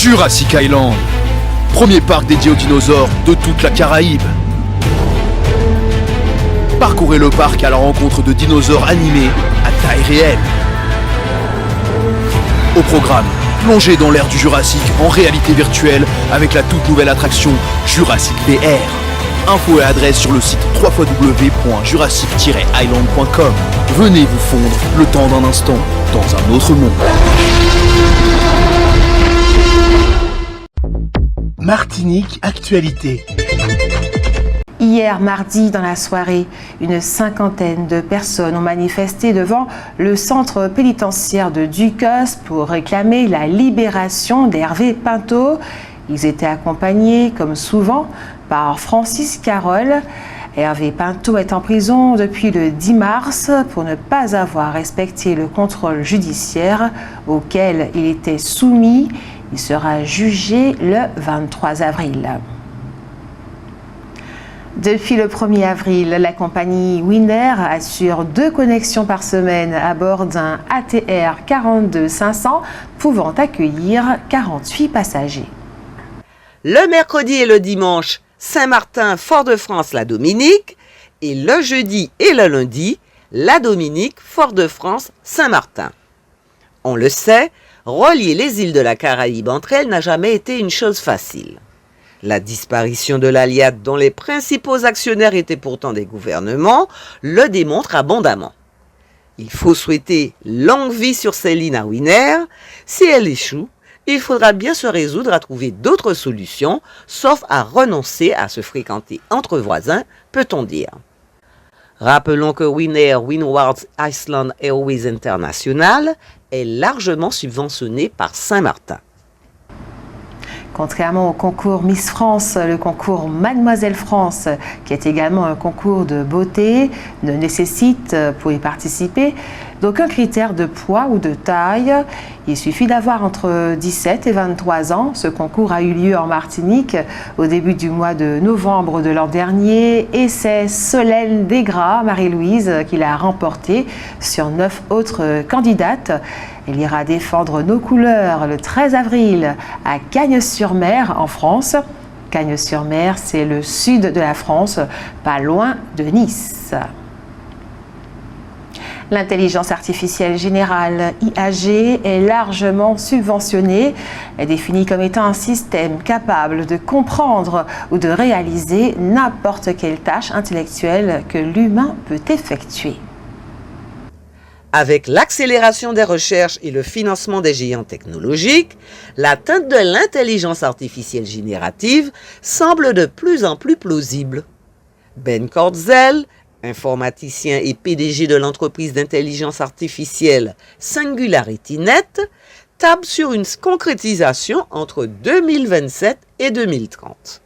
Jurassic Island, premier parc dédié aux dinosaures de toute la Caraïbe. Parcourez le parc à la rencontre de dinosaures animés à taille réelle. Au programme, plongez dans l'ère du Jurassique en réalité virtuelle avec la toute nouvelle attraction Jurassic VR. Infos et adresse sur le site www.jurassic-island.com. Venez vous fondre le temps d'un instant dans un autre monde. Martinique Actualité. Hier mardi, dans la soirée, une cinquantaine de personnes ont manifesté devant le centre pénitentiaire de Ducos pour réclamer la libération d'Hervé Pinto. Ils étaient accompagnés, comme souvent, par Francis Carole. Hervé Pinto est en prison depuis le 10 mars pour ne pas avoir respecté le contrôle judiciaire auquel il était soumis. Il sera jugé le 23 avril. Depuis le 1er avril, la compagnie Winair assure 2 connexions par semaine à bord d'un ATR 42500 pouvant accueillir 48 passagers. Le mercredi et le dimanche, Saint-Martin, Fort-de-France, la Dominique, et le jeudi et le lundi, la Dominique, Fort-de-France, Saint-Martin. On le sait, relier les îles de la Caraïbe entre elles n'a jamais été une chose facile. La disparition de l'Aliade, dont les principaux actionnaires étaient pourtant des gouvernements, le démontre abondamment. Il faut souhaiter longue vie sur ces lignes à Winair. Si elle échoue, il faudra bien se résoudre à trouver d'autres solutions, sauf à renoncer à se fréquenter entre voisins, peut-on dire. Rappelons que Winair Windward Iceland Airways International est largement subventionné par Saint-Martin. Contrairement au concours Miss France, le concours Mademoiselle France, qui est également un concours de beauté, ne nécessite pour y participer d'aucun critère de poids ou de taille. Il suffit d'avoir entre 17 et 23 ans. Ce concours a eu lieu en Martinique au début du mois de novembre de l'an dernier et c'est Solène Desgras, Marie-Louise, qui l'a remporté sur 9 autres candidates. Elle ira défendre nos couleurs le 13 avril à Cagnes-sur-Mer en France. Cagnes-sur-Mer, c'est le sud de la France, pas loin de Nice. L'intelligence artificielle générale, IAG, est largement subventionnée. Elle est définie comme étant un système capable de comprendre ou de réaliser n'importe quelle tâche intellectuelle que l'humain peut effectuer. Avec l'accélération des recherches et le financement des géants technologiques, l'atteinte de l'intelligence artificielle générative semble de plus en plus plausible. Ben Kortzel, informaticien et PDG de l'entreprise d'intelligence artificielle SingularityNet, table sur une concrétisation entre 2027 et 2030.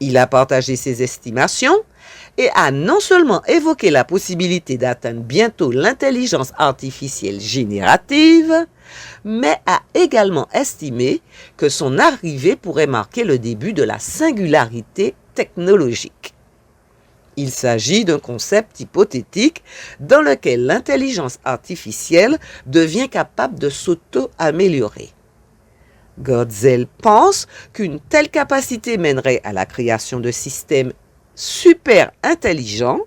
Il a partagé ses estimations et a non seulement évoqué la possibilité d'atteindre bientôt l'intelligence artificielle générative, mais a également estimé que son arrivée pourrait marquer le début de la singularité technologique. Il s'agit d'un concept hypothétique dans lequel l'intelligence artificielle devient capable de s'auto-améliorer. Kortzel pense qu'une telle capacité mènerait à la création de systèmes super intelligents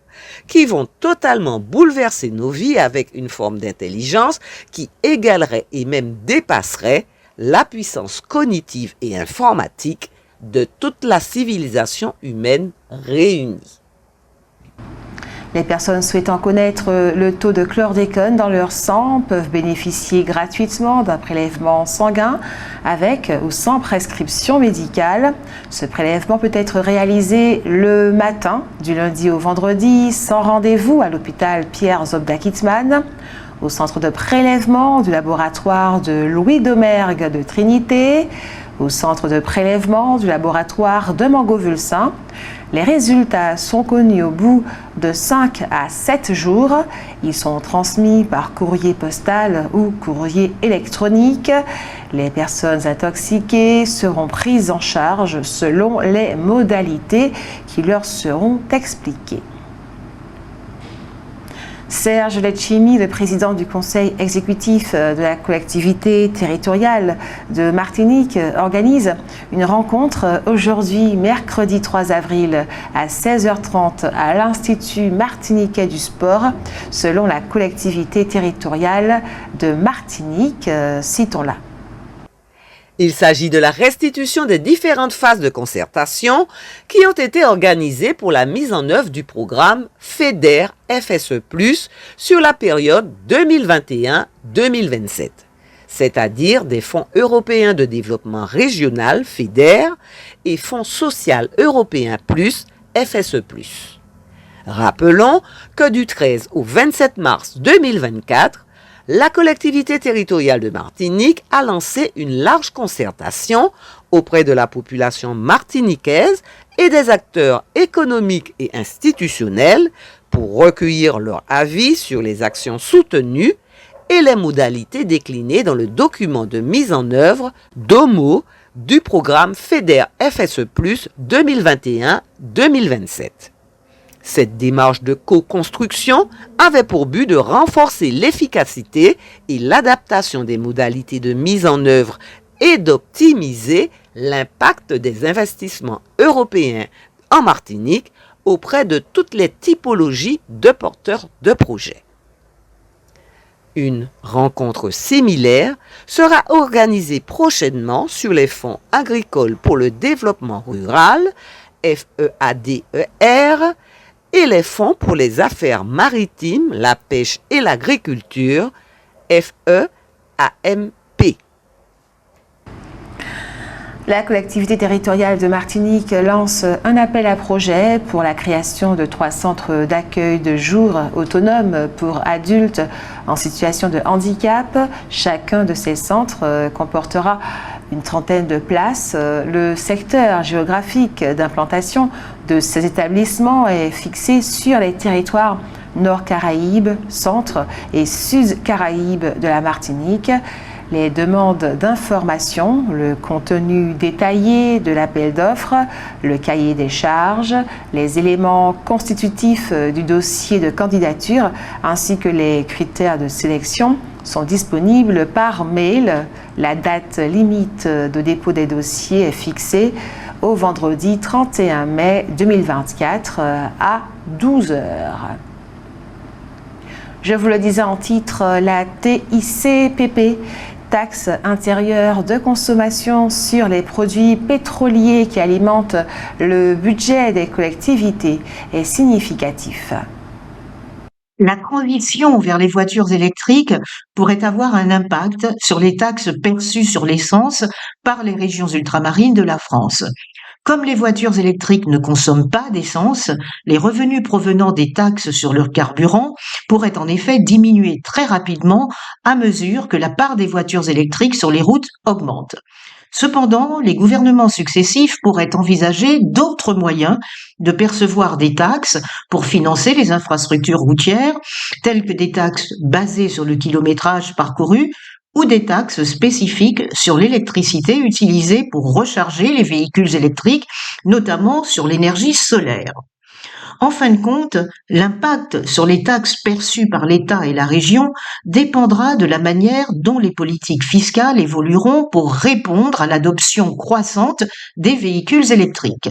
qui vont totalement bouleverser nos vies avec une forme d'intelligence qui égalerait et même dépasserait la puissance cognitive et informatique de toute la civilisation humaine réunie. Les personnes souhaitant connaître le taux de chlordécone dans leur sang peuvent bénéficier gratuitement d'un prélèvement sanguin avec ou sans prescription médicale. Ce prélèvement peut être réalisé le matin, du lundi au vendredi, sans rendez-vous à l'hôpital Pierre Zobda-Kitzmann, au centre de prélèvement du laboratoire de Louis Domergue de Trinité, au centre de prélèvement du laboratoire de Mangovulsin. Les résultats sont connus au bout de 5 à 7 jours. Ils sont transmis par courrier postal ou courrier électronique. Les personnes intoxiquées seront prises en charge selon les modalités qui leur seront expliquées. Serge Letchimy, le président du conseil exécutif de la collectivité territoriale de Martinique, organise une rencontre aujourd'hui, mercredi 3 avril, à 16h30 à l'Institut martiniquais du sport, selon la collectivité territoriale de Martinique. Citons-la. Il s'agit de la restitution des différentes phases de concertation qui ont été organisées pour la mise en œuvre du programme FEDER FSE+, sur la période 2021-2027, c'est-à-dire des fonds européens de développement régional FEDER et fonds social européen plus FSE+. Rappelons que du 13 au 27 mars 2024, la collectivité territoriale de Martinique a lancé une large concertation auprès de la population martiniquaise et des acteurs économiques et institutionnels pour recueillir leur avis sur les actions soutenues et les modalités déclinées dans le document de mise en œuvre (DOMO) du programme FEDER FSE+, 2021-2027. Cette démarche de co-construction avait pour but de renforcer l'efficacité et l'adaptation des modalités de mise en œuvre et d'optimiser l'impact des investissements européens en Martinique auprès de toutes les typologies de porteurs de projets. Une rencontre similaire sera organisée prochainement sur les fonds agricoles pour le développement rural, FEADER, et les fonds pour les affaires maritimes, la pêche et l'agriculture, FEAMP. La collectivité territoriale de Martinique lance un appel à projet pour la création de 3 centres d'accueil de jour autonomes pour adultes en situation de handicap. Chacun de ces centres comportera une trentaine de places. Le secteur géographique d'implantation de ces établissements est fixé sur les territoires Nord-Caraïbes, Centre et Sud-Caraïbes de la Martinique. Les demandes d'information, le contenu détaillé de l'appel d'offres, le cahier des charges, les éléments constitutifs du dossier de candidature ainsi que les critères de sélection sont disponibles par mail. La date limite de dépôt des dossiers est fixée au vendredi 31 mai 2024 à 12 heures. Je vous le disais en titre, la TICPP, taxe intérieure de consommation sur les produits pétroliers qui alimentent le budget des collectivités, est significatif. La transition vers les voitures électriques pourrait avoir un impact sur les taxes perçues sur l'essence par les régions ultramarines de la France. Comme les voitures électriques ne consomment pas d'essence, les revenus provenant des taxes sur leur carburant pourraient en effet diminuer très rapidement à mesure que la part des voitures électriques sur les routes augmente. Cependant, les gouvernements successifs pourraient envisager d'autres moyens de percevoir des taxes pour financer les infrastructures routières, telles que des taxes basées sur le kilométrage parcouru, ou des taxes spécifiques sur l'électricité utilisée pour recharger les véhicules électriques, notamment sur l'énergie solaire. En fin de compte, l'impact sur les taxes perçues par l'État et la région dépendra de la manière dont les politiques fiscales évolueront pour répondre à l'adoption croissante des véhicules électriques.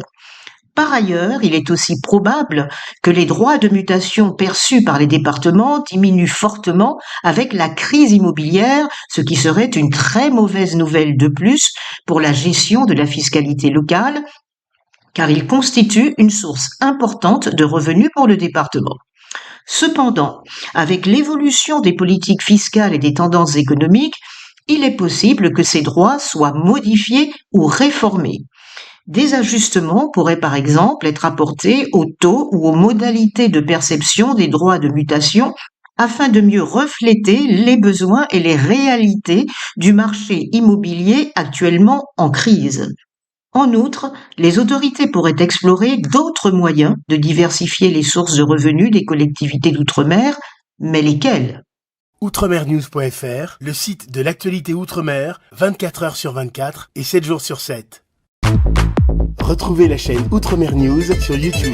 Par ailleurs, il est aussi probable que les droits de mutation perçus par les départements diminuent fortement avec la crise immobilière, ce qui serait une très mauvaise nouvelle de plus pour la gestion de la fiscalité locale, car il constitue une source importante de revenus pour le département. Cependant, avec l'évolution des politiques fiscales et des tendances économiques, il est possible que ces droits soient modifiés ou réformés. Des ajustements pourraient par exemple être apportés aux taux ou aux modalités de perception des droits de mutation afin de mieux refléter les besoins et les réalités du marché immobilier actuellement en crise. En outre, les autorités pourraient explorer d'autres moyens de diversifier les sources de revenus des collectivités d'outre-mer, mais lesquels ? Outremernews.fr, le site de l'actualité outre-mer, 24 heures sur 24 et 7 jours sur 7. Retrouvez la chaîne Outremer News sur YouTube.